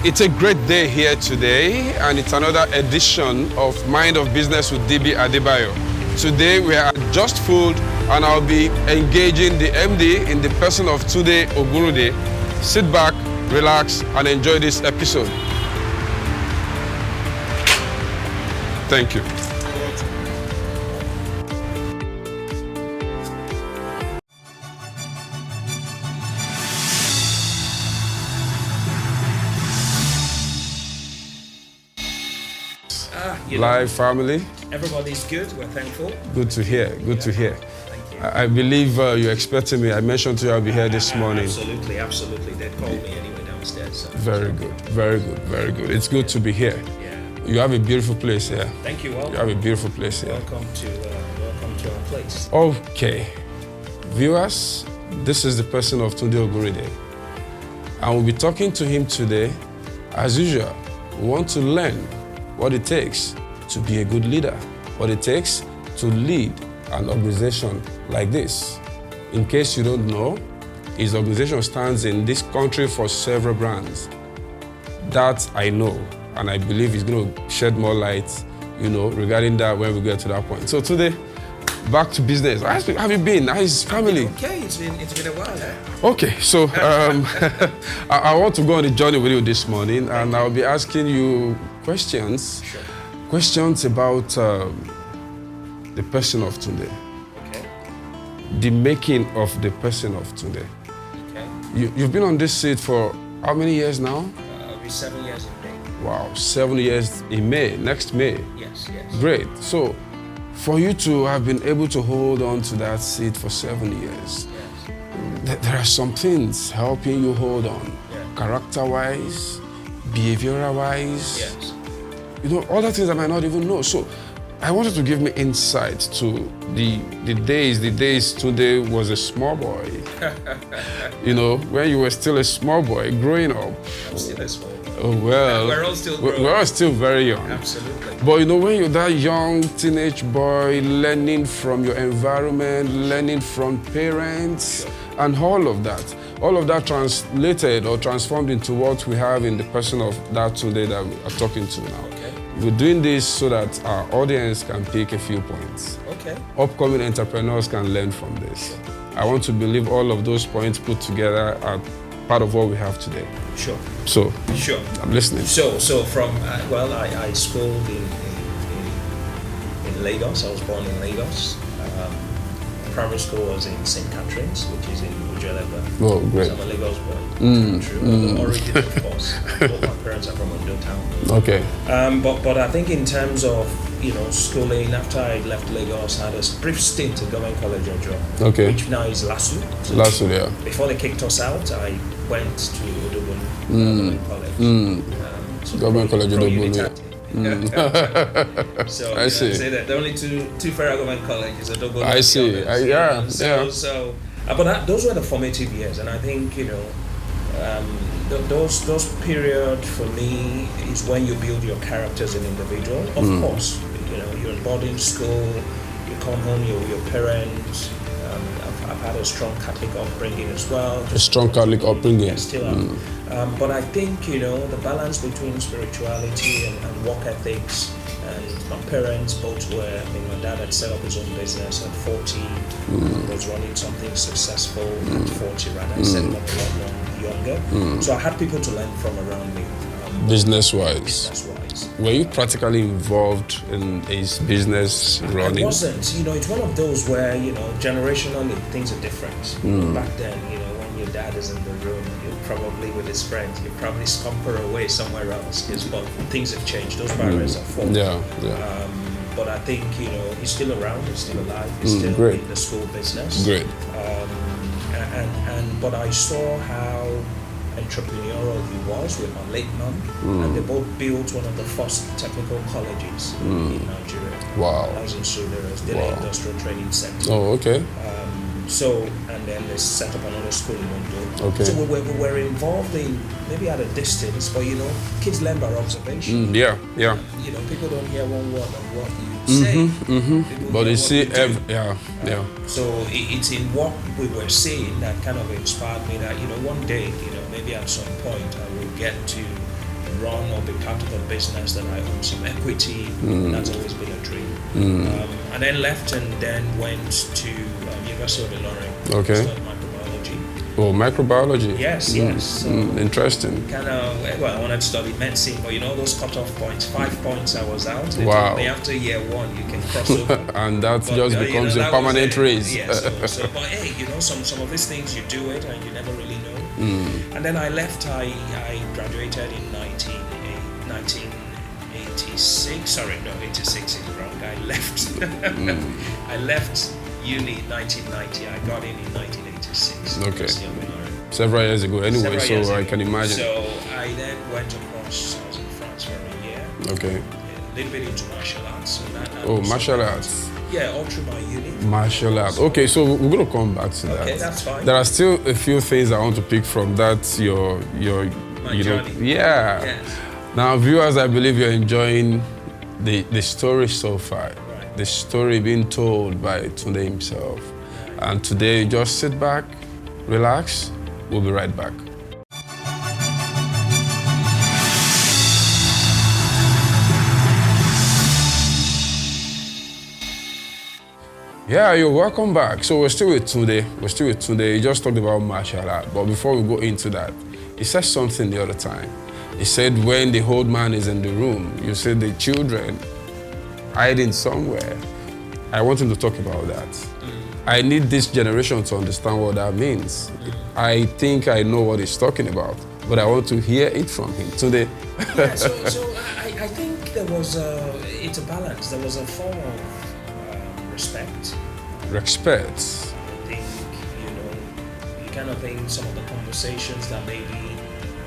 It's a great day here today, and it's another edition of Mind of Business with DB Adebayo. Today we are at Just Food, and I'll be engaging the MD in the person of Tunde Ogunrinde. Sit back, relax, and enjoy this episode. Thank you. Live family. Everybody's good. We're thankful. Good to hear. Good to hear. Thank you. I believe you're expecting me. I mentioned to you I'll be here this morning. Absolutely. They called me anyway downstairs. So. Very good. It's good to be here. Yeah. You have a beautiful place here. Thank you. Welcome. You have a beautiful place here. Welcome to our place. Okay, viewers, this is the person of Tunde Ogunrinde, and we'll be talking to him today. As usual, we want to learn what it takes to be a good leader, what it takes to lead an organization like this. In case you don't know, his organization stands in this country for several brands. That I know, and I believe he's going to shed more light, regarding that when we get to that point. So today, back to business. How have you been? How's family? Okay, it's been a while. Eh? Okay, so I want to go on a journey with you this morning, and I'll be asking you questions. Sure. Questions about the person of Tunde. Okay. The making of the person of Tunde. Okay. You've been on this seat for how many years now? It'll be 7 years in May. Wow, 7 years in May, next May. Yes. Great. So, for you to have been able to hold on to that seat for 7 years, there are some things helping you hold on, character-wise, behavioral-wise. Yes. Other things I might not even know. So I wanted to give me insight to the days Tunde was a small boy. When you were still a small boy growing up. I'm still a small boy. Oh, well. We're all still growing. We're all still very young. Absolutely. But when you're that young teenage boy, learning from your environment, learning from parents, and all of that translated or transformed into what we have in the person of that Tunde that we are talking to now. Okay. We're doing this so that our audience can pick a few points. Okay. Upcoming entrepreneurs can learn from this. I want to believe all of those points put together are part of what we have today. Sure. So, sure. I'm listening. So from I schooled in Lagos. I was born in Lagos. Primary school was in St. Catherine's, which is in Ujeleba. Oh, great. So I'm a Lagos boy. True. Origin, of course. Both my parents are from Ondo town. Okay. But I think in terms of schooling, after I left Lagos, I had a brief stint in Government College Ojo, which now is LASU. LASU, yeah. Before they kicked us out, I went to Odobun Government College. So Government College Odobun, yeah. So I see. Say that the only two federal government colleges are Odobun. I see. But those were the formative years, and I think those period for me is when you build your character as an individual. Of course, you're in boarding school, you come home, you're with your parents. I've had a strong Catholic upbringing as well. A strong Catholic upbringing. Yeah, still am. But I think the balance between spirituality and work ethics. And my parents both were. My dad had set up his own business at 40. Was running something successful at 40. Rather, I set it up a lot more younger. So I had people to learn from around me. Business-wise. Were you practically involved in his business running? I wasn't. It's one of those where, generationally things are different. Back then, when your dad is in the room, you're probably with his friends, you probably scamper away somewhere else. But things have changed. Those barriers are fallen. Yeah. But I think, he's still around, he's still alive, he's still in the school business. Great. But I saw how entrepreneurial he was with my late mom, and they both built one of the first technical colleges in Nigeria. Wow. I was in Sudan, the Industrial Training Center. Oh, okay. And then they set up another school in Ondo. Okay. So we were involved in, maybe at a distance, but kids learn by observation. Yeah. People don't hear one word of what you say. But they see, So it's in what we were seeing that kind of inspired me that, one day, maybe at some point I will get to run or be part of a business that I own some equity. That's always been a dream. And then left and then went to University of Ilorin. Okay. Studied microbiology. Oh, microbiology. Yes, yes. So interesting. kind of, well, I wanted to study medicine, but you know those cutoff points, 5 points I was out. They Wow. told me after year 1 you can cross over. And that But, just becomes a that permanent was race. Yeah, but hey, you know, some of these things you do it and you never really know. And then I left, I graduated in 1986. Sorry, no, 86 is wrong. I left. I left uni in 1990. I got in 1986. Okay. University of Ilorin. Several years ago, anyway, Several so years I ago. can imagine. So I then went across. I was in France for a year. Okay. A little bit into martial arts. So that Oh, also martial helped. arts. Yeah, all through my uni. Martial arts. Okay, so we're going to come back to that. Okay, that's fine. There are still a few things I want to pick from that. Your My you know, journey. yeah. Yes. Now, viewers, I believe you're enjoying the story so far. Right. The story being told by Tunde himself. And today, just sit back, relax. We'll be right back. Yeah, you're welcome back. So we're still with Tunde. He just talked about martial art. But before we go into that, he said something the other time. He said when the old man is in the room, you said the children hiding somewhere. I want him to talk about that. I need this generation to understand what that means. I think I know what he's talking about, but I want to hear it from him. Tunde. Yeah, so I think there was it's a balance. There was a form of respect. Respect. I think, you know, you kind of think some of the conversations that maybe,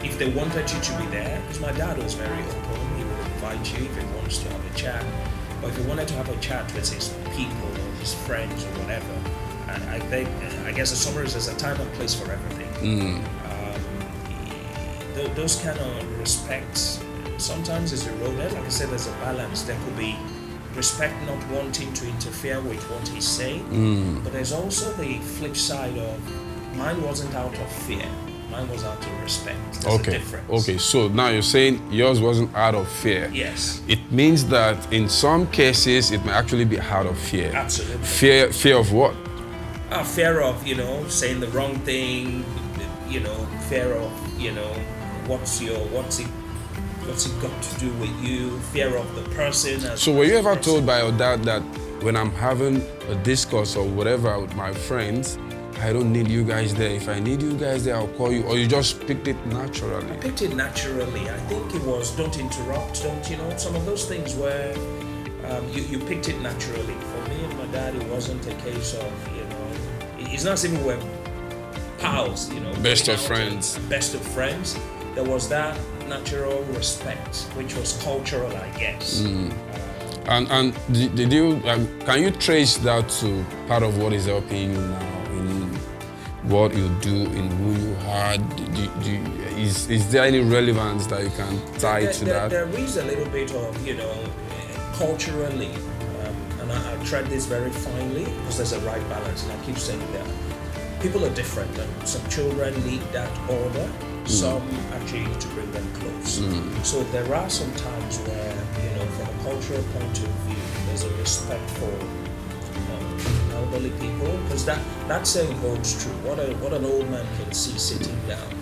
if they wanted you to be there, because my dad was very open, he would invite you if he wants to have a chat. But if he wanted to have a chat with his people or his friends or whatever, I think, I guess the summary is there's a time and place for everything. Those kind of respects sometimes is eroded. Like I said, there's a balance. There could be respect not wanting to interfere with what he's saying, but there's also the flip side of mine wasn't out of fear, mine was out of respect. There's a difference. Okay, so now you're saying yours wasn't out of fear. Yes. It means that in some cases it may actually be out of fear. Absolutely. Fear of what? Fear of, you know, saying the wrong thing, you know, fear of, you know, what's it got to do with you, fear of the person. So were you ever told by your dad that when I'm having a discourse or whatever with my friends, I don't need you guys there. If I need you guys there, I'll call you. Or you just picked it naturally? I picked it naturally. I think it was don't interrupt, don't, you know, some of those things where you picked it naturally. For me and my dad, it wasn't a case of, you know, it's not as if we were pals, you know. Best of friends. Best of friends. There was that natural respect, which was cultural, I guess. And did you, can you trace that to part of what is helping you now in what you do, in who you are? Is there any relevance that you can tie to that? There is a little bit of, you know, culturally, and I tread this very finely because there's a right balance, and I keep saying that people are different, and some children need that order, some actually need to bring them close. So there are some times where, you know, from a cultural point of view, there's a respect for elderly people, because that saying holds true. What an old man can see sitting down,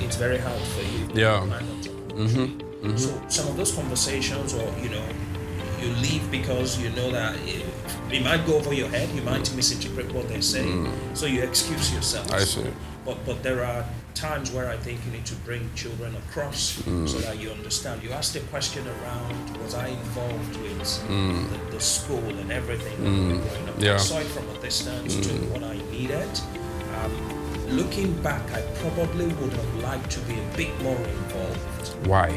it's very hard for you. Yeah. So some of those conversations, or, you know, you leave because you know that it might go over your head, you might misinterpret what they're saying, so you excuse yourself. I see. But there are times where I think you need to bring children across so that you understand. You asked a question around, was I involved with the school and everything when we were growing up? Yeah. I saw it from a distance, took what I needed. Looking back, I probably would have liked to be a bit more involved. Why?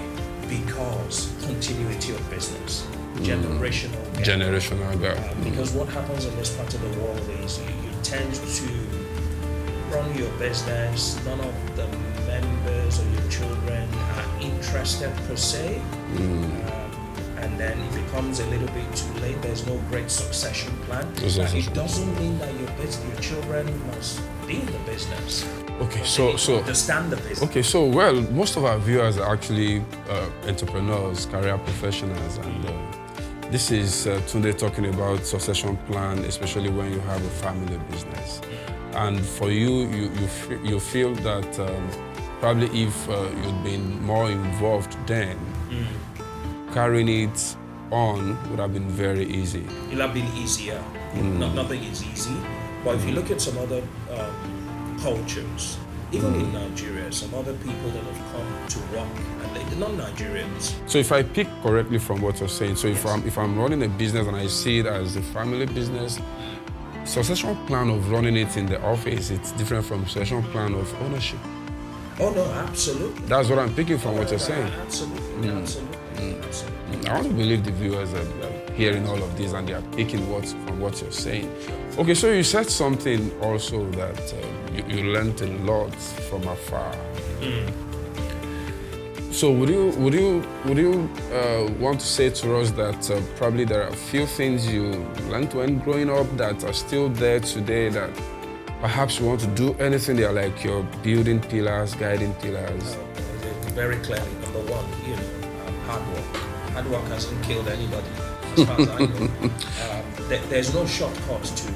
Because continuity of business, generational gap. Generational gap. Because what happens in this part of the world is you tend to run your business, none of the members or your children are interested per se. and then if it comes a little bit too late, there's no great succession plan. Succession. It doesn't mean that your children must be in the business. Okay, They need to understand the business. Okay, so well, most of our viewers are actually entrepreneurs, career professionals, and this is Tunde talking about succession plan, especially when you have a family business. And for you feel that probably if you'd been more involved then, carrying it on would have been very easy. It would have been easier. Nothing is easy. But if you look at some other cultures, even in Nigeria, some other people that have come to work, and they're not Nigerians. So if I pick correctly from what you're saying, so Yes. if I'm running a business and I see it as a family business, succession plan of running it in the office, it's different from succession plan of ownership. Oh no, absolutely. That's what I'm picking from what you're saying. Absolutely, absolutely. I want to believe the viewers are hearing all of this and they are picking from what you're saying. Okay, so you said something also that you learned a lot from afar. So would you want to say to us that probably there are a few things you learned when growing up that are still there today that perhaps you want to do anything there, like your building pillars, guiding pillars? Very clearly, number one, hard work. Hard work hasn't killed anybody, as far as I know. There's no shortcut to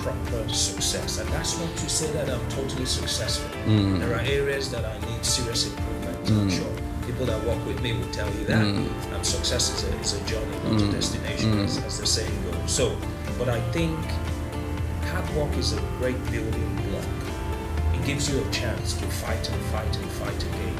proper success, and that's not to say that I'm totally successful. There are areas that I need serious improvement. I'm sure people that work with me will tell you that. And success is a journey, not a destination, as the saying goes. So, but I think hard work is a great building block. It gives you a chance to fight and fight and fight again.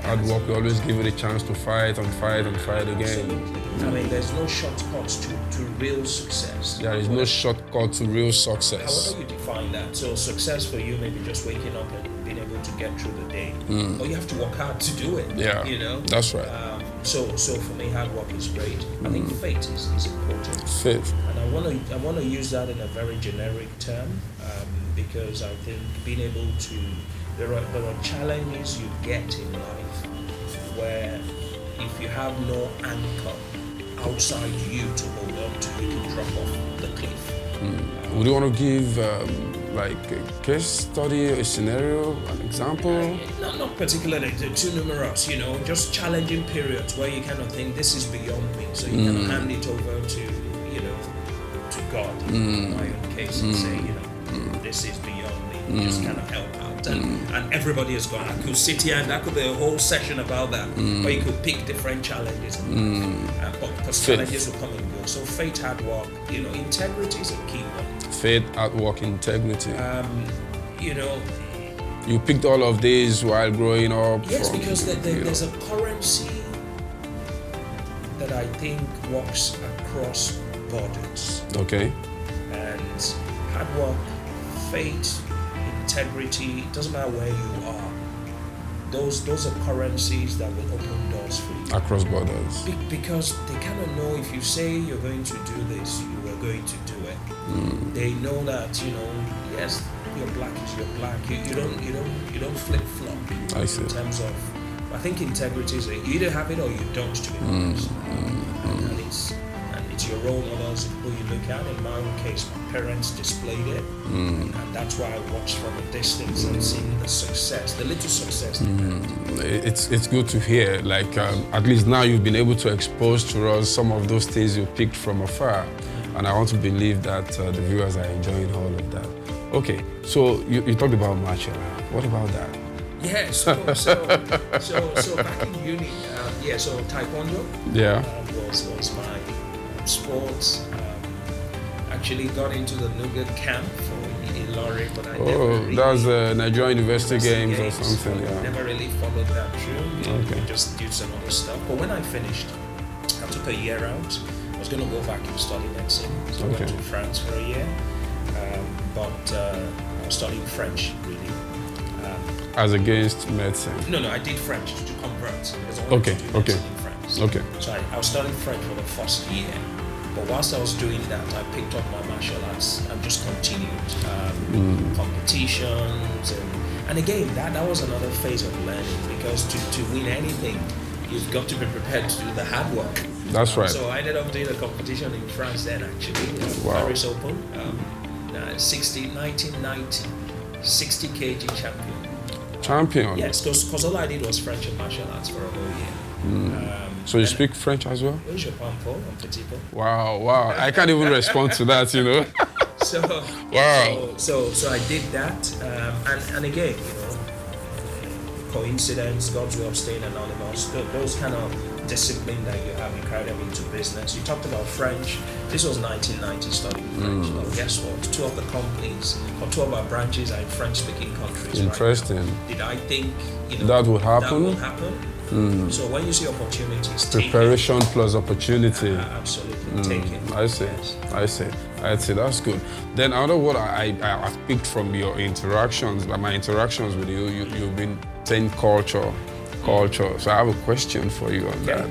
Hard work will always give you the chance to fight and fight and fight again. Absolutely. I mean, there's no shortcuts to real success. There is no shortcut to real success. However you define that. So success for you may be just waking up and being able to get through the day. Or you have to work hard to do it. Yeah, that's right. So for me, hard work is great. I think faith is important. Faith. And I wanna use that in a very generic term because I think being able to there are challenges you get in life where if you have no anchor outside you to hold on to, you can drop off the cliff. Would you want to give like a case study, a scenario, an example? Not particularly, they're too numerous, just challenging periods where you kind of think this is beyond me, so you kind of hand it over to God in my own case and say, this is beyond me, just kind of help out. And everybody has gone. I could sit here and that could be a whole session about that, or you could pick different challenges, because challenges will come and go. So faith, hard work, integrity is a key one. Faith, hard work, integrity. You You picked all of these while growing up. Yes, because there's a currency that I think works across borders. Okay. And hard work, faith, integrity, it doesn't matter where you are. Those are currencies that will open doors for you. Across borders. Because they kind of know if you say you're going to do this, you are going to do it. They know that, yes, your black is your black. You don't flip flop. I see. In terms of, I think integrity is you either have it or you don't, to be honest. And it's your role models who you look at. In my own case, my parents displayed it, and that's why I watched from a distance and seen the success, the little success they had. It's good to hear. Like at least now you've been able to expose to us some of those things you picked from afar, and I want to believe that the viewers are enjoying all of that. Okay, so you talked about martial art. What about that? Yeah, so back in uni, so Taekwondo was my sports. Actually got into the Nougat camp for Ilori, but I never really... that was Nigerian University Games or something, so yeah. I never really followed that through. Okay. We just did some other stuff. But when I finished, I took a year out. I was going to go back and study medicine. So I went to France for a year. But I was studying French, really. As against medicine? No, I did French to convert. Because I wanted Okay, to do medicine in France. Okay. So I was studying French for the first year. But whilst I was doing that, I picked up my martial arts and just continued. Competitions. And again, that was another phase of learning, because to win anything, you've got to be prepared to do the hard work. That's right. So I ended up doing a competition in France then, actually. Wow. Paris Open, 1990, 60 kg champion. Champion. Yes, because all I did was French and martial arts for a whole year. So you speak French as well? Je parle un petit peu. Wow. I can't even respond to that, you know. So, Wow. So I did that, and again, coincidence, God's way of staying anonymous, those kind of discipline that you have, you carry them into business. You talked about French. This was 1990 studying French. Well, guess what? Two of the companies, or two of our branches are in French-speaking countries. Interesting. Right? Did I think that would happen? That would happen. So when you see opportunities, preparation plus opportunity. Absolutely, take it. I see. Yes. I see. That's good. Then another word I've picked from your interactions, my interactions with you, you've been saying culture. So I have a question for you on that.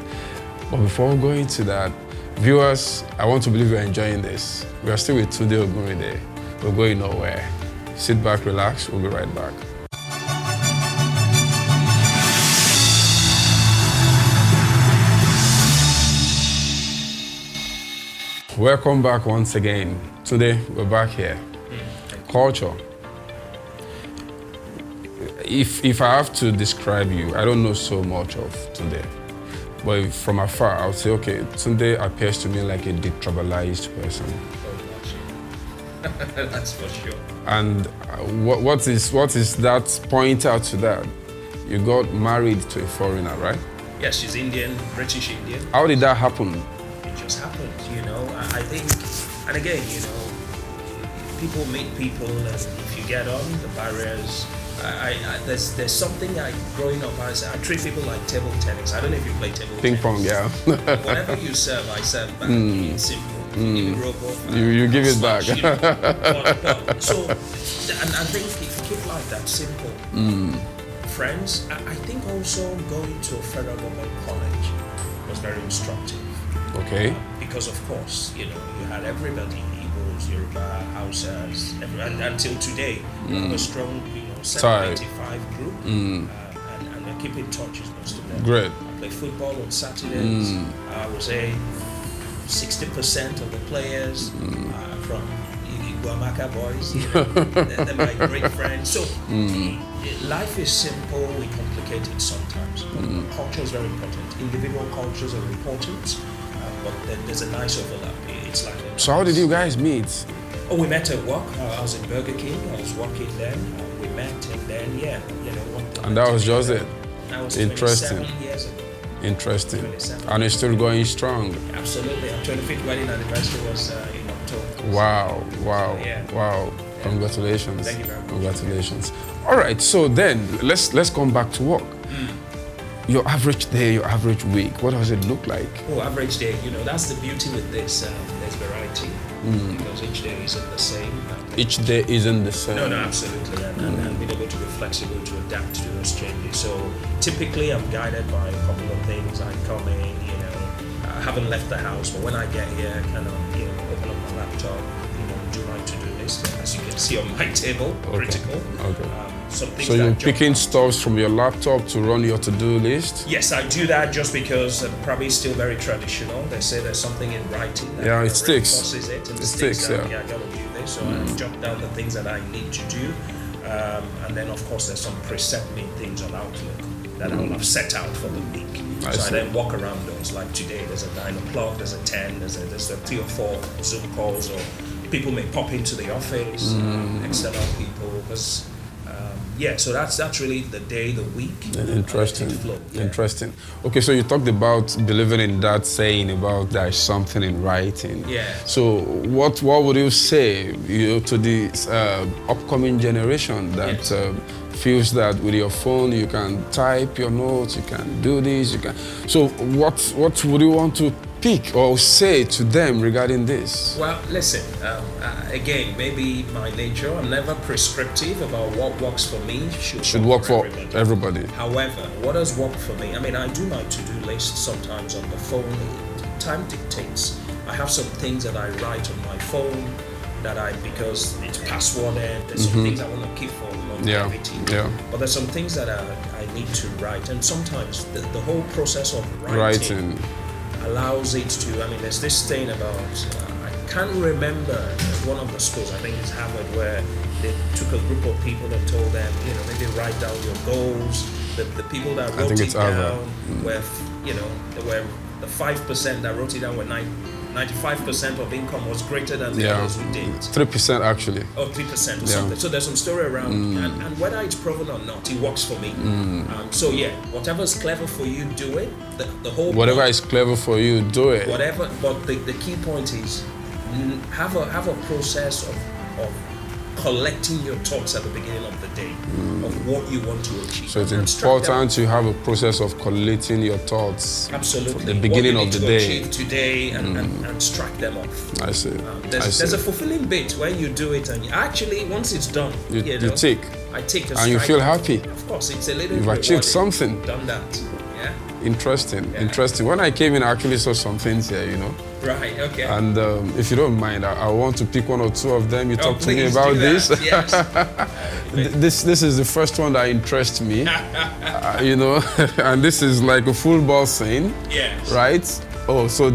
But before we go into that, viewers, I want to believe you're enjoying this. We are still with Tunde Ogunrinde. We're going nowhere. Sit back, relax. We'll be right back. Welcome back once again. Today we're back here. Culture. If I have to describe you, I don't know so much of Tunde, but from afar, I would say, okay, Tunde appears to me like a detribalized person. That's for sure. And what is that pointer to that? You got married to a foreigner, right? Yes, she's Indian, British Indian. How did that happen? It just happened, I think, and again, people meet people, and if you get on, the barriers. There's something growing up, I treat people like table tennis. I don't know if you play table Ping tennis. pong, yeah. Whatever you serve, I serve back. It's simple. You give it back. So, and I think if you keep life that simple, friends, I think also going to a federal government college was very instructive. Okay. Because of course, you had everybody, Igbos, Yoruba, Hausas, until today, we have a strong, 795 group, and I keep in touch with most of them. Great. I play football on Saturdays. I would say 60% of the players are from Iguamaka boys. They're my great friends. So life is simple, we complicate it sometimes. Culture is very important. Individual cultures are important, but there's a nice overlap. It's like so how did you guys meet? Oh, we met at work. I was in Burger King. I was working then. We met, and then one thing. And that was just it. That was interesting. 27 years ago. Interesting. 27. And it's still going strong. Absolutely. Our 25th wedding anniversary was in October. Wow. Wow. Wow. Congratulations. Thank you very much. Congratulations. All right. So then let's come back to work. Your average day, your average week, what does it look like? Oh, average day, that's the beauty with this. There's variety because each day isn't the same. Each day isn't the same. No, absolutely. And being able to be flexible to adapt to those changes. So typically I'm guided by a couple of things. I come in, I haven't left the house, but when I get here, kind of, open up my laptop, do my to-do list. As you can see on my table, critical. Okay. So you're picking stuff from your laptop to run your to-do list? Yes, I do that just because probably still very traditional. They say there's something in writing that it sticks. Forces it, and it sticks, I gotta do this. So I jot down the things that I need to do, and then of course there's some preset things on Outlook that I will have set out for the week. I then walk around those. Like today, there's a 9 o'clock, there's a 10, there's a 3 or 4 Zoom calls, or people may pop into the office, external people, because. So that's really the day, the week. Interesting. Interesting. Okay, so you talked about believing in that saying about there's something in writing. Yeah. So what would you say to the upcoming generation that feels that with your phone you can type your notes, you can do this, you can. So what would you want to pick or say to them regarding this? Well, listen, again, maybe my nature, I'm never prescriptive about what works for me should work for everybody. However, what does work for me? I mean, I do my to-do list sometimes on the phone. Time dictates. I have some things that I write on my phone because it's passworded. There's some things I want to keep for longevity. But there's some things that I need to write. And sometimes the whole process of writing allows it to, I mean, there's this thing about, I can't remember one of the schools, I think it's Harvard, where they took a group of people and told them, maybe write down your goals. The people that wrote it down were, they were the 5% that wrote it down were 95% of income was greater than the others who didn't. 3% actually. Oh, 3% or something. So there's some story around, and whether it's proven or not, it works for me. So whatever's clever for you, do it. The whole whatever is clever for you, do it. Whatever, but the key point is have a process of collecting your thoughts at the beginning of the day of what you want to achieve. So it's important to have a process of collating your thoughts. Absolutely. At the beginning of the day. Achieve today and strike them off. I see. There's a fulfilling bit when you do it, and actually once it's done, you tick. I take a and you feel happy. Of course, it's a little. You've achieved something. Done that. Yeah. Interesting. When I came in, I actually saw some things here, Right, okay. And if you don't mind, I want to pick one or two of them. You talk to me about this. Yes. This is the first one that interests me, and this is like a football scene. Yes. Right? Oh, so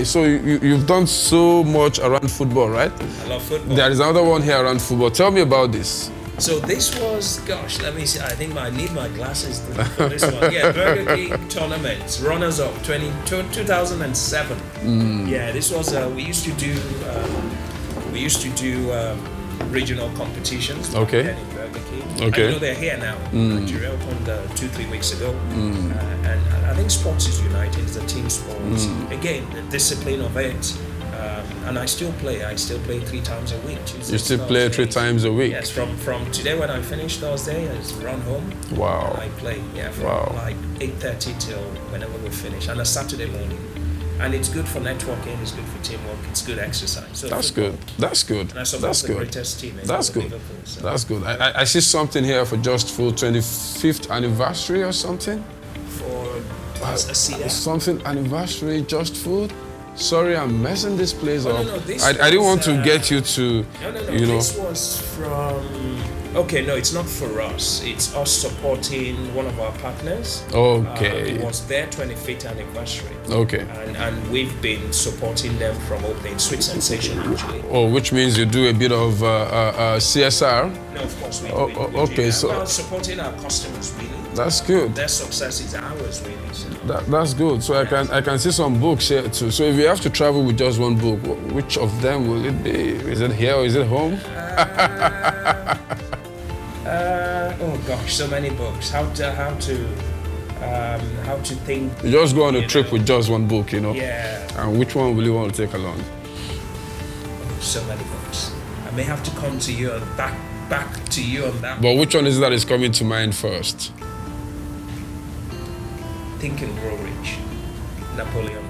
so you've done so much around football, right? I love football. There is another one here around football. Tell me about this. So this was, let me see, I think I need my glasses for this one. Yeah, Burger King tournament, runners-up, 2007. Yeah, this was, we used to do regional competitions. Okay. In Burger King. Okay. I know they're here now. Nigeria opened 2-3 weeks ago. And I think sports is united, it's a team sport. Again, the discipline of it. And I still play 3 times a week. Tuesdays, you still play 3 times a week? Yes, from today when I finish Thursday, I just run home. Wow. And I play, from like 8:30 till whenever we finish, and a Saturday morning. And it's good for networking, it's good for teamwork, it's good exercise. So That's good. That's good. And I support the greatest team in That's good. Liverpool, so. That's good. I see something here for Just Food 25th anniversary or something. For something anniversary Just Food. Sorry, I'm messing this place up. No, this I didn't want to get you to, This was from. Okay, no, it's not for us. It's us supporting one of our partners. Okay. It was their 25th anniversary. Okay. And we've been supporting them from opening. Sweet Sensation, actually. Oh, which means you do a bit of CSR? No, of course we do. Okay, so well, supporting our customers, really. That's good. Their success is ours, really. So. That's good. So I can see some books here too. So if you have to travel with just one book, which of them will it be? Is it here or is it home? Oh gosh, so many books. How to think. You just go on a trip with just one book, Yeah. And which one will you want to take along? Oh, so many books. I may have to come to you and back to you on that. But which one is that is coming to mind first? Think and Grow Rich.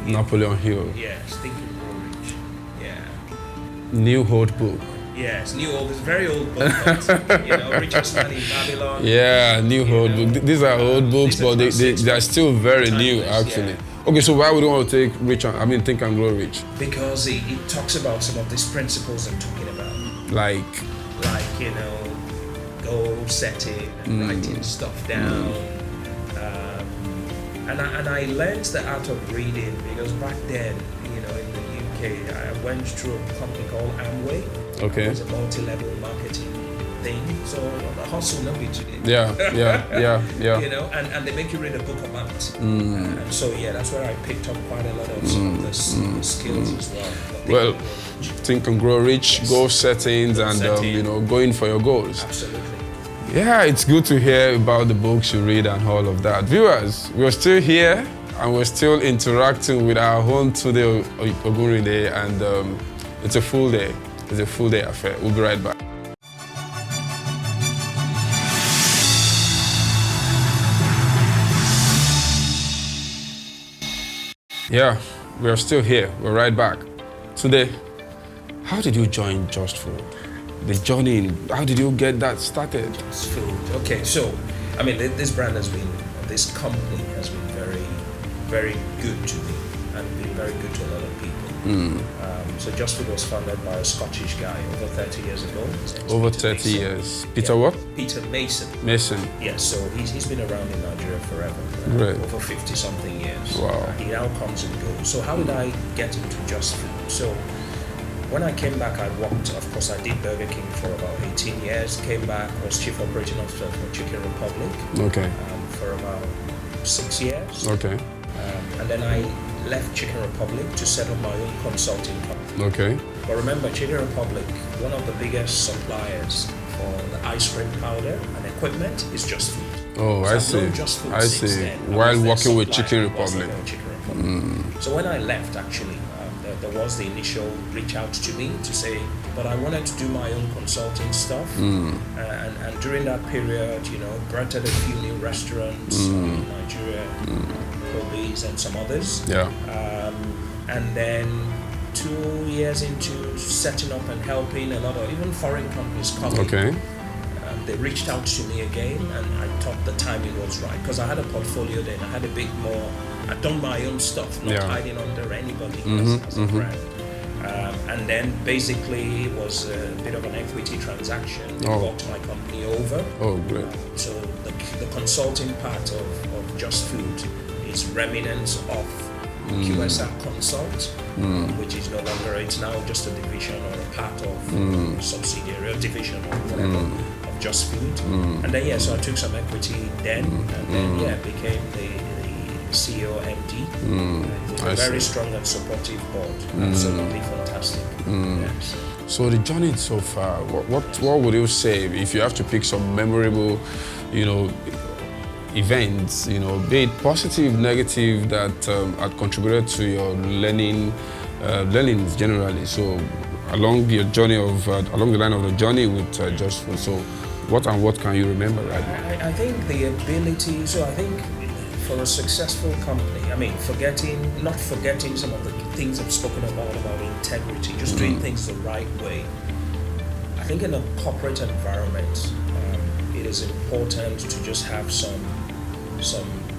Napoleon Hill. Yes, Think and Grow Rich. Yeah. New old book. Yes, it's very old book. But, Richest Man in Babylon. Yeah, new old book. These are old books, but they are still very new, actually. Yeah. Okay, so why would you want to take Think and Grow Rich? Because it talks about some of these principles I'm talking about. Like goal setting and writing stuff down. And I learned the art of reading because back then, in the UK, I went through a company called Amway. Okay. It was a multi-level marketing thing. So the hustle no be today. Yeah. And they make you read a book about it. And so that's where I picked up quite a lot of some of the skills as well. Well, Think and Grow Rich, yes. Goal settings, and going for your goals. Absolutely. Yeah, it's good to hear about the books you read and all of that. Viewers, we're still here and we're still interacting with our own Tunde Ogunrinde, and it's a full day. It's a full day affair. We'll be right back. Yeah, we're still here. We're right back. Today, how did you join Just Food? The journey, how did you get that started? It's food. Okay, so, this brand this company has been very, very good to me and been very good to a lot of people. So Just Food was founded by a Scottish guy over 30 years ago. Over 30 years. Peter what? Peter Mason. Mason. Yes, so he's been around in Nigeria forever. Great. Over 50-something years. Wow. He now comes and goes. So how did I get into Just Food? So when I came back, I worked, of course, I did Burger King for about 18 years. Came back, was Chief Operating Officer for Chicken Republic. Okay. For about 6 years. Okay. And then I left Chicken Republic to set up my own consulting company. Okay. But remember, Chicken Republic, one of the biggest suppliers for the ice cream powder and equipment is Just Food. Oh, So I I've see. known Just Food I since see. then. I While was their working with supplier, Chicken I was Republic. their Chicken Republic. So when I left, actually, there was the initial reach out to me to say, but I wanted to do my own consulting stuff. And during that period, granted a few new restaurants in Nigeria, Kobe's and some others. Yeah. And then 2 years into setting up and helping a lot of even foreign companies coming. Okay. They reached out to me again, and I thought the timing was right because I had a portfolio then. I had a bit more. I'd done my own stuff, not hiding under anybody as a brand. And then basically it was a bit of an equity transaction. They bought my company over. Oh, great. So the consulting part of Just Food is remnants of QSR Consult, which is no longer, it's now just a division or a part of subsidiary or division or whatever of Just Food. And then so I took some equity then, and then became the CEO MD. It's a very strong and supportive board. Absolutely fantastic. Yes. So the journey so far, what would you say if you have to pick some memorable, events, be it positive, negative, that had contributed to your learnings generally? So along your journey along the line of the journey with Just Food, so what can you remember right now? I think the ability, so I think for a successful company, not forgetting some of the things I've spoken about integrity, just doing things the right way. I think in a corporate environment, it is important to just have some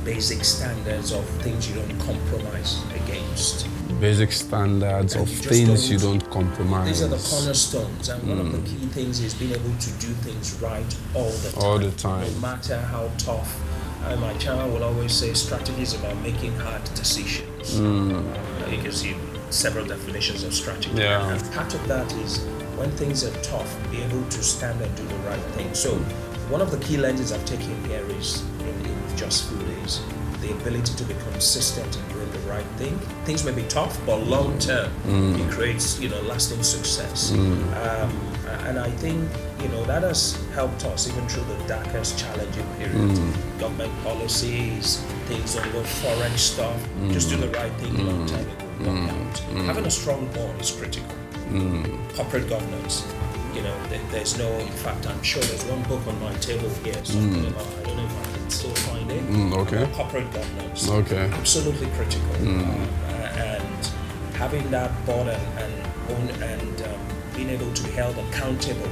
basic standards of things you don't compromise against. Basic standards of things you don't compromise. These are the cornerstones, and one of the key things is being able to do things right all the time. All the time. No matter how tough. My channel will always say strategy is about making hard decisions. Because several definitions of strategy. Yeah. And part of that is when things are tough, be able to stand and do the right thing. So one of the key lenses I've taken here is in Just Food is the ability to be consistent in doing the right thing. Things may be tough, but long term, it creates lasting success. And I think that has helped us even through the darkest challenging period. Government policies, things on the foreign stuff, just do the right thing long term, it will work out. Having a strong board is critical. Corporate governance, there's no, in fact, I'm sure there's one book on my table here, something about, I don't know if I can still find it, about corporate governance. Okay. Absolutely critical. And having that board and being able to be held accountable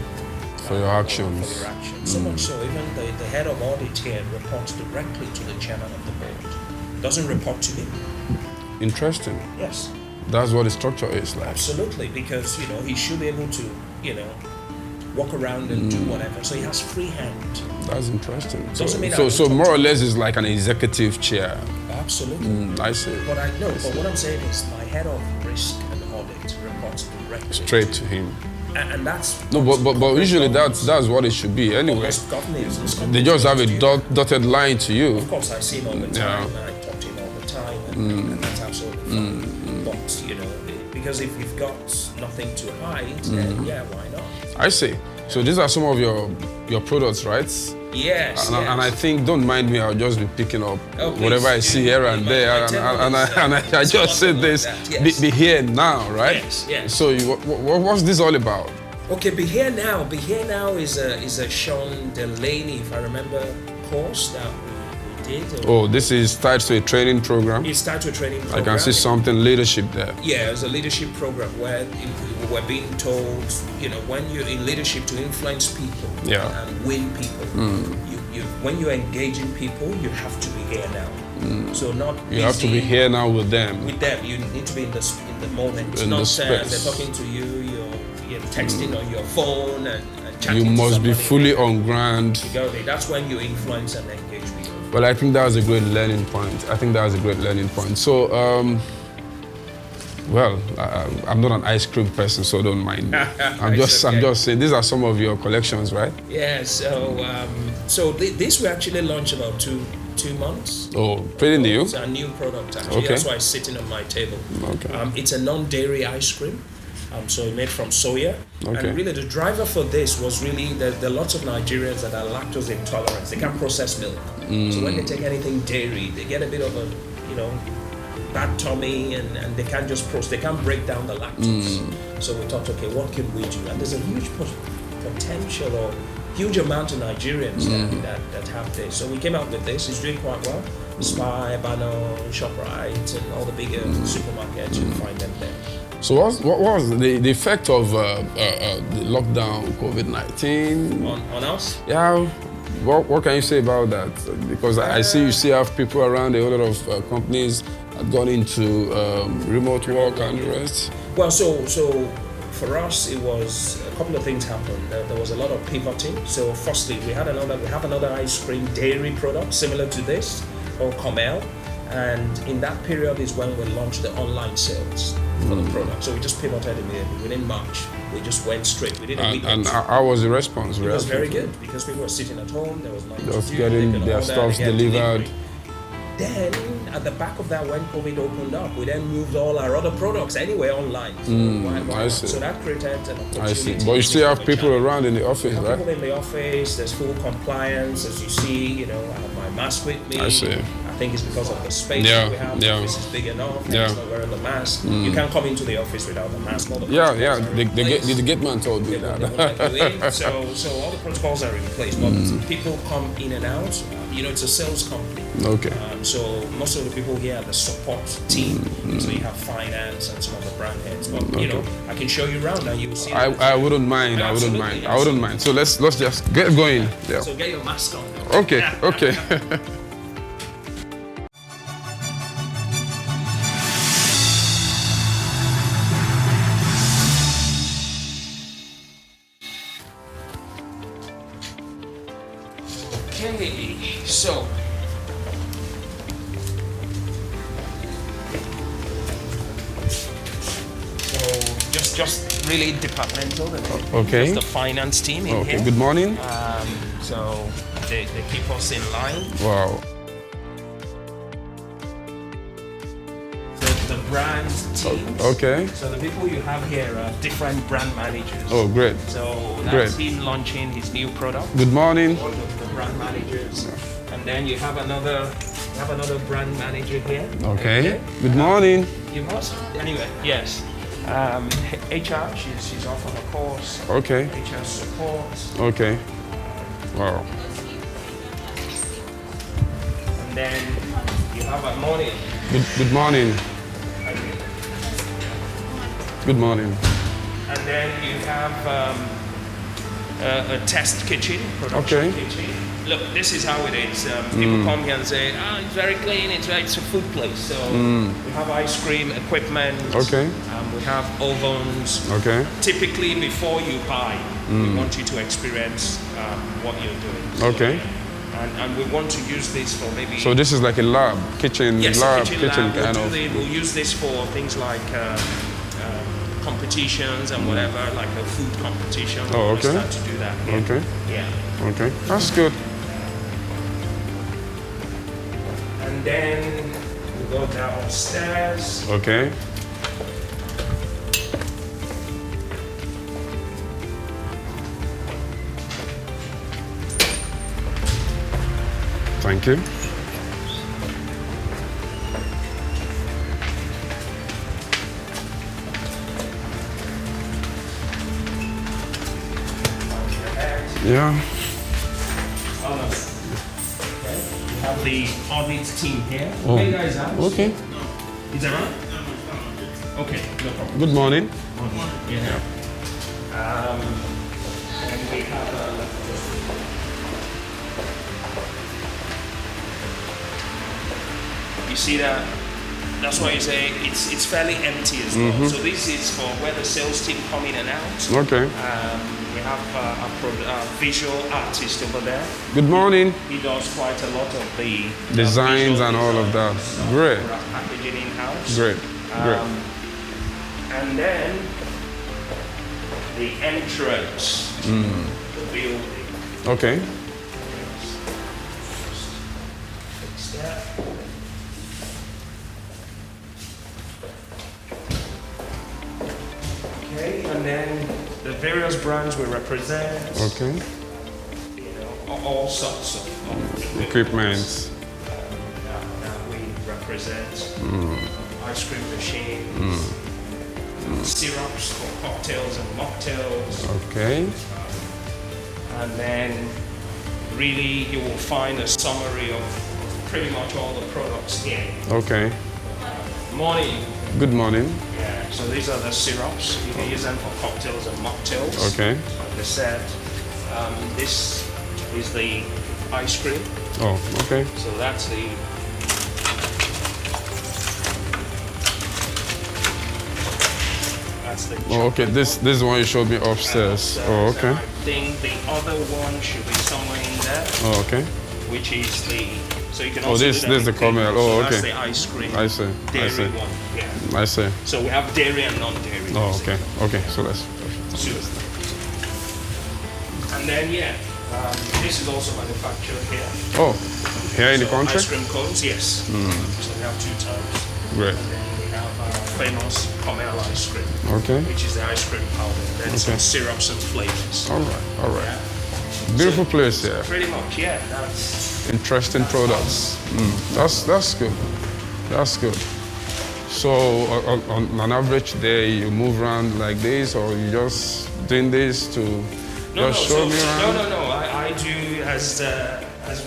for your actions. So much so, even the head of audit here reports directly to the chairman of the board. Doesn't report to me. Interesting. Yes. That's what the structure is like. Absolutely, because he should be able to, walk around and do whatever. So he has free hand. That's interesting. Doesn't mean so more or less it's like an executive chair. Absolutely. I see. But what I'm saying is my head of risk and audit reports directly straight to him. And that's but usually that's what it should be anyway. They just have a dotted line to you. Of course, I see him all the time, and I talk to him all the time, and that's absolutely fine. But because if you've got nothing to hide, then why not? I see. So these are some of your products, right? Yes. And I think, don't mind me, I'll just be picking up whatever I see here and there, and I just said this, be here now, right? Yes. So what's this all about? Okay, Be Here Now. Be Here Now is a Sean Delaney, if I remember, course that we did. This is tied to a training program? It's tied to a training program. I can see something leadership there. Yeah, it's a leadership program where we're being told, when you're in leadership to influence people and win people, when you're engaging people, you have to be here now. So not You have to be here now with them. with them. You need to be in the moment. In not the space. they're talking to you. You're texting on your phone and chatting. You to must be somebody. fully on ground. You gotta be. That's when you influence and engage people. Well, I think that's a great learning point. So, well, I'm not an ice cream person, so don't mind me. I'm just saying these are some of your collections, right? Yeah. So this we actually launched about two months. Oh, pretty new. It's a new product actually. Okay. That's why it's sitting on my table. Okay. It's a non-dairy ice cream. So it's made from soya. Okay. And really the driver for this was really there are lots of Nigerians that are lactose intolerant. They can't process milk. So when they take anything dairy, they get a bit of a, bad tummy and they can't just they can't break down the lactose. So we thought, okay, what can we do? And there's a huge potential or huge amount of Nigerians that have this. So we came out with this. It's doing quite well. Spy, Bano, ShopRite, and all the bigger supermarkets, you find them there. So what was the effect of the lockdown, COVID-19? On us? Yeah. What can you say about that? Because I see you still have people around, a whole lot of companies have gone into remote work and the rest. Well, so for us, it was a couple of things happened. There was a lot of pivoting. So firstly, we have another ice cream dairy product similar to this called Comel. And in that period is when we launched the online sales for the product. So we just pivoted immediately. Within March, we just went straight. We did a week. And how was the response? It was very good because people were sitting at home. There was nothing Just to do. getting their stuff delivered. Then, at the back of that, when COVID opened up, we then moved all our other products anyway online. So, I see. So that created an opportunity. I see. But you still have people around in the office, right? People in the office. There's full compliance, as you see. I have my mask with me. I see. I think it's because of the space Yeah, that we have. yeah. The office is big enough. Yeah. It's not wearing the mask. You can't come into the office without the mask. All the Yeah. protocols are in place. The gate man told me They that. won't let you in. So all the protocols are in place. But people come in and out. It's a sales company. Okay. So most of the people here are the support team. So you have finance and some of the brand heads. But I can show you around and you will see. I wouldn't mind. Absolutely, I wouldn't mind. So let's just get going. Yeah. So get your mask on. Okay. Okay. Okay, so just really departmental. Okay. Just the finance team in Okay. here. Good morning. So they keep us in line. Wow. The brand teams. Okay. So the people you have here are different brand managers. Oh, great. So Great. that's him launching his new product. Good morning. All of the brand managers, and then you have another brand manager here. Okay. Good morning. You must anyway. Yes. HR. She's off on a course. Okay. HR support. Okay. Wow. And then you have a morning. Good morning. Good morning. And then you have a test kitchen, production kitchen. Look, this is how it is. People come here and say, it's very clean, it's a food place. So we have ice cream equipment. Okay. We have ovens. Okay. Typically, before you buy, we want you to experience what you're doing. So, Okay. And we want to use this for maybe... So this is like a lab, kitchen, yes, lab, kitchen lab. kind of. We'll use this for things like competitions and whatever, like a food competition. Oh, We'll okay. start to do that. Yeah. Okay. Yeah. Okay. That's good. And then we go downstairs. Okay. Thank you. Yeah. Okay. We have the audit team here. Oh. Hey guys, huh? Okay. Is that right? Okay, no problem. Good morning. Yeah. And we have You see that? That's why you say it's fairly empty as well. So this is for where the sales team come in and out. Okay. We have a visual artist over there. Good morning. He does quite a lot of the Designs visual and all of that. designs Great. for our packaging in-house. Great. Great. And then the entrance, the building. Okay. Fix that. Okay, and then the various brands we represent. Okay. You know, all sorts of Equipment. that we represent. Ice cream machines, syrups for cocktails and mocktails, Okay. and then really you will find a summary of pretty much all the products here. Okay. Morning. Good morning. Yeah, so these are the syrups. You can use them for cocktails and mocktails. Okay. Like I said, this is the ice cream. Oh, okay. So that's the Oh, okay. This is the one you showed me upstairs. Oh, okay. I think the other one should be somewhere in there, Oh, okay. which is the. So you can Oh, also this do that is the with caramel. bagels. Oh, So that's okay. the ice cream. I see. I Dairy see. one. Yeah. I see. So we have dairy and non-dairy. Oh, basically. okay. Okay. So that's. Super. And then this is also manufactured here. Oh, here in the So country. ice cream cones, yes. So we have 2 types. Great. And then we have famous Cornell ice cream, Okay. which is the ice cream powder. Then some syrups and flavors. All right. All right. Yeah. Beautiful place here. Pretty much, yeah. That's Interesting products. That's good. That's good. So on an average day, you move around like this, or you just doing this to show me around? No. I do as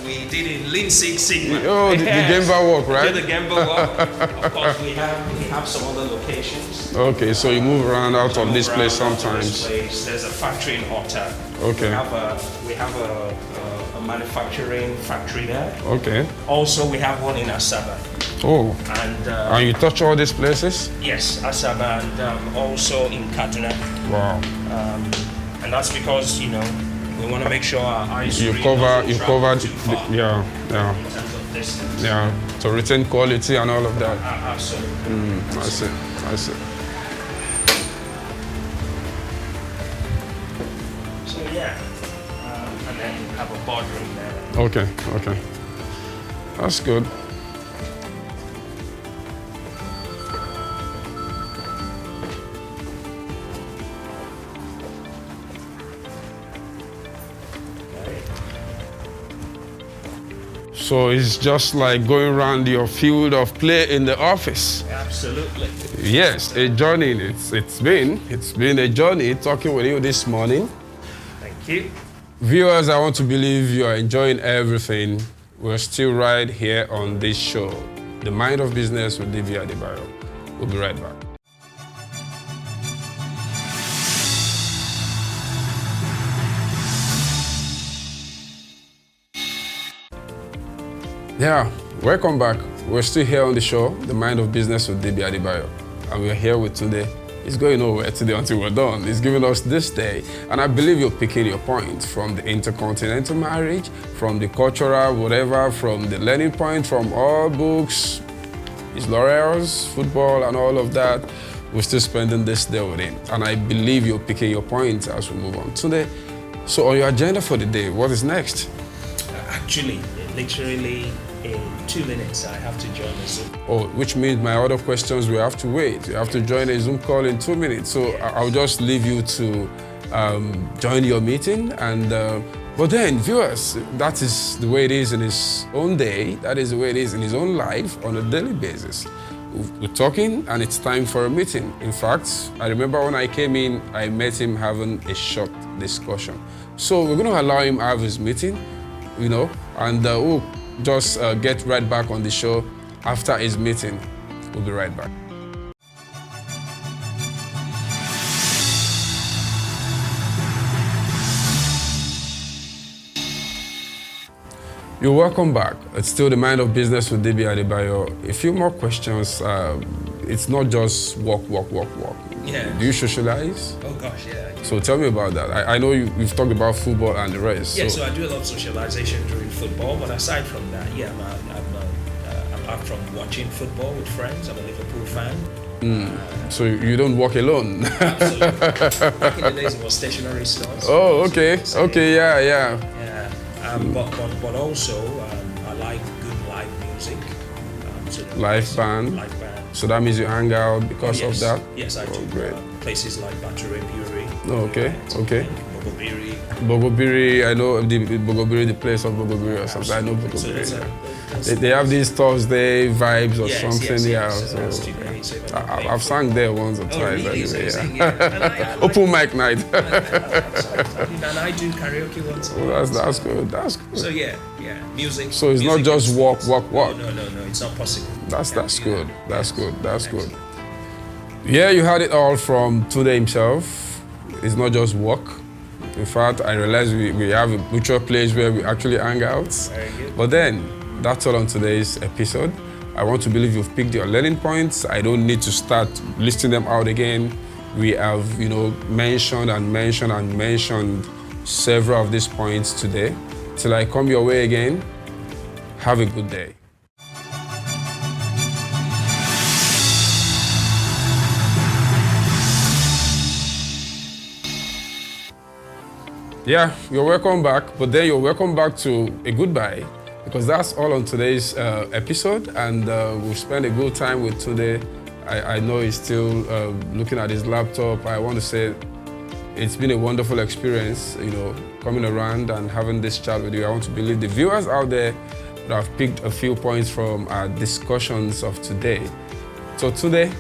we did in Lean Six Sigma. Oh, the Gemba walk, right? Yeah, the Gemba walk. Of course, we have some other locations. Okay, so you move around out of this place Around out of sometimes. this place. There's a factory in Otta. Okay. We have a manufacturing factory there. Okay. Also, we have one in Asaba. Oh, And you touch all these places? yes, Asaba, and also in Kaduna. Wow. And that's because, we want to make sure our ice You cream cover, doesn't you travel covered, too far yeah, in terms of distance. yeah, to retain quality and all of that. Absolutely. I see. So yeah, and then we have a boardroom there. Okay. That's good. So it's just like going around your field of play in the office. Absolutely. Yes, a journey. It's been a journey talking with you this morning. Thank you. Viewers, I want to believe you are enjoying everything. We're still right here on this show, The Mind of Business with DB Adebayo. We'll be right back. Yeah, welcome back. We're still here on the show, The Mind of Business with DB Adebayo. And we're here with Tunde. He's going nowhere today until we're done. He's giving us this day. And I believe you're picking your point from the intercontinental marriage, from the cultural, whatever, from the learning point, from all books, his laurels, football, and all of that. We're still spending this day with him. And I believe you're picking your point as we move on. Tunde, so on your agenda for the day, what is next? Actually, literally in 2 minutes, I have to join the Zoom. Oh, which means my other questions will have to wait. You have to join a Zoom call in 2 minutes. So I'll just leave you to join your meeting. And but then, viewers, that is the way it is in his own day. That is the way it is in his own life on a daily basis. We're talking, and it's time for a meeting. In fact, I remember when I came in, I met him having a short discussion. So we're going to allow him have his meeting, and we'll just get right back on the show after his meeting. We'll be right back. You're welcome back. It's still the Mind of Business with DB Adebayo. A few more questions. It's not just walk. Yeah. Do you socialize? Oh gosh, yeah. So tell me about that. I know you've talked about football and the rest. Yeah, so I do a lot of socialization during football, but aside from that, yeah, apart from watching football with friends, I'm a Liverpool fan. So you don't walk alone? Absolutely. Back in the days, it was stationary stores. Oh, okay. Okay, yeah. Yeah. But also, I like good live music. So Live band. Live band. So that means you hang out because of that? Yes, I do. Great. Places like Battery Bury. Oh, okay. Bogobiri. Bogobiri, I know the Bogobiri, the place of Bogobiri or something. I know Bogobiri. They have these Thursday vibes or something. I've sung there once or twice. Really? Anyway, So yeah. Open mic night. And I do karaoke once. That's good. That's good. So yeah, music. So it's music not just walk. No, it's not possible. That's good. That's good. Yeah, you had it all from Tunde himself. It's not just walk. In fact, I realized we have a mutual place where we actually hang out. Very good. But then, that's all on today's episode. I want to believe you've picked your learning points. I don't need to start listing them out again. We have, mentioned several of these points today. Till I come your way again, have a good day. Yeah, you're welcome back, but then you're welcome back to a goodbye, because that's all on today's episode, and we'll spend a good time with Tunde. I know he's still looking at his laptop. I want to say it's been a wonderful experience, coming around and having this chat with you. I want to believe the viewers out there would have picked a few points from our discussions of today. So Tunde,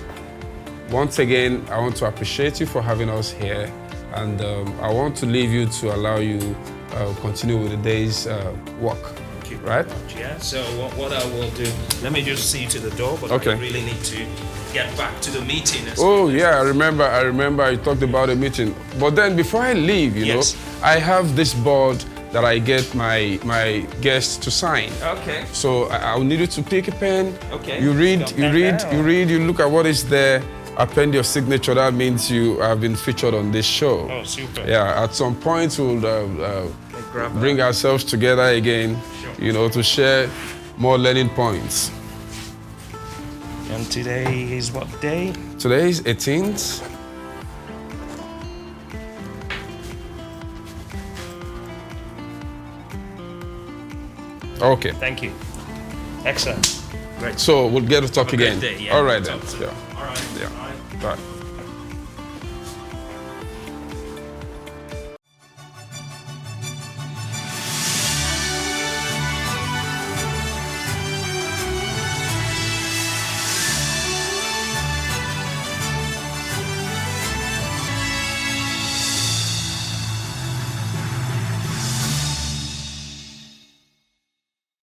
once again, I want to appreciate you for having us here. And I want to leave you to allow you continue with the day's work. Thank you. Right? Yeah. So what I will do, let me just see you to the door, but okay. I really need to get back to the meeting. Oh yeah, I remember you talked about a meeting. But then before I leave, I have this board that I get my guests to sign. Okay. So I'll need you to pick a pen. Okay. You read, you look at what is there. Append your signature. That means you have been featured on this show. Oh, super. Yeah, at some point we'll bring ourselves together again, to share more learning points. And today is what day? Today is 18th. Okay. Thank you. Excellent. Great. So we'll get to talk again. Day, yeah. All right then. Yeah. All right. Yeah. Bye.